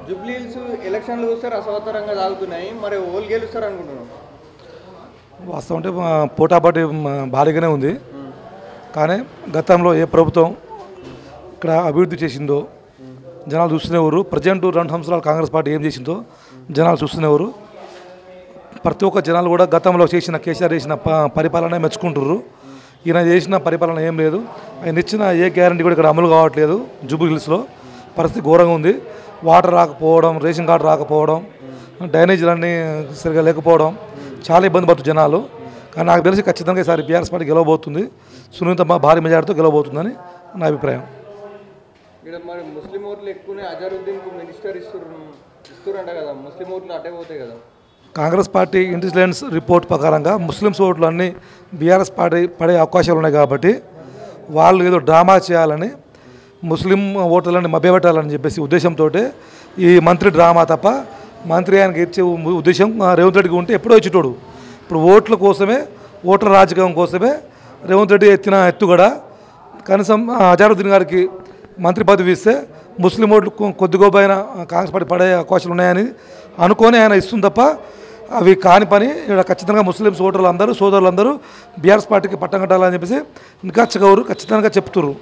Jubilee hills ఎలక్షన్లు చూస్తే రసవత్తరంగా సాగుతున్నాయి. మరి ఓళ్ళు గెలుస్తారు అనుకుంటున్నాం? వాస్తవం అంటే పోటాపోటీ భారీగానే ఉంది. కానీ గతంలో ఏ ప్రభుత్వం ఇక్కడ అభివృద్ధి చేసిందో జనాలు చూస్తునేవారు. ప్రజెంట్ 2 సంవత్సరాలు కాంగ్రెస్ పార్టీ ఏం చేసిందో జనాలు చూస్తునేవారు. ప్రతి ఒక్క జనాలు కూడా గతంలో చేసిన కేసీఆర్ చేసిన పరిపాలన మెచ్చుకుంటుర్రు. ఈయన చేసిన పరిపాలన ఏం లేదు. ఆయన ఇచ్చిన ఏ గ్యారంటీ కూడా ఇక్కడ అమలు కావట్లేదు. జూబ్లీ హిల్స్లో పరిస్థితి ఘోరంగా ఉంది. వాటర్ రాకపోవడం, రేషన్ కార్డు రాకపోవడం, డ్రైనేజీలన్నీ సరిగా లేకపోవడం చాలా ఇబ్బంది పడుతుంది జనాలు. కానీ నాకు తెలిసి ఖచ్చితంగా ఈసారి బీఆర్ఎస్ పార్టీ గెలవబోతుంది. సునీతమ్మ భారీ మెజార్టీతో గెలవబోతుందని నా అభిప్రాయం. ఇక్కడ మరి ముస్లిం ఓట్లు ఎక్కువనే అజరుద్దీన్కు మినిస్టర్ ఇస్తురంట కదా, ముస్లిం ఓట్లు అటే పోతాయి కదా. కాంగ్రెస్ పార్టీ ఇంటెలిజెన్స్ రిపోర్ట్ ప్రకారంగా ముస్లిమ్స్ ఓట్లు అన్నీ బీఆర్ఎస్ పార్టీ పడే అవకాశాలు ఉన్నాయి. కాబట్టి వాళ్ళు ఏదో డ్రామా చేయాలని, ముస్లిం ఓట్లని మభ్యపెట్టాలని చెప్పేసి ఉద్దేశంతో ఈ మంత్రి డ్రామా తప్ప మంత్రి ఆయనకి ఇచ్చే ఉద్దేశం రేవంత్ రెడ్డికి ఉంటే ఎప్పుడో ఇచ్చేటోడు. ఇప్పుడు ఓట్ల కోసమే, ఓట్ల రాజకీయం కోసమే రేవంత్ రెడ్డి ఎత్తిన ఎత్తుగడ. కనీసం అజరుద్దీన్ గారికి మంత్రి పదవి ఇస్తే ముస్లిం ఓట్లు కొద్దిగోబైన కాంగ్రెస్ పార్టీ పడే అవకాశాలు ఉన్నాయని అనుకొని ఆయన ఇస్తుంది తప్ప అవి కాని పని. ఇక్కడ ఖచ్చితంగా ముస్లిమ్స్ ఓటర్లు అందరూ, సోదరులందరూ బీఆర్ఎస్ పార్టీకి పట్టం కట్టాలని చెప్పేసి నిఖచ్చిగా ఖచ్చితంగా చెప్తున్నారు.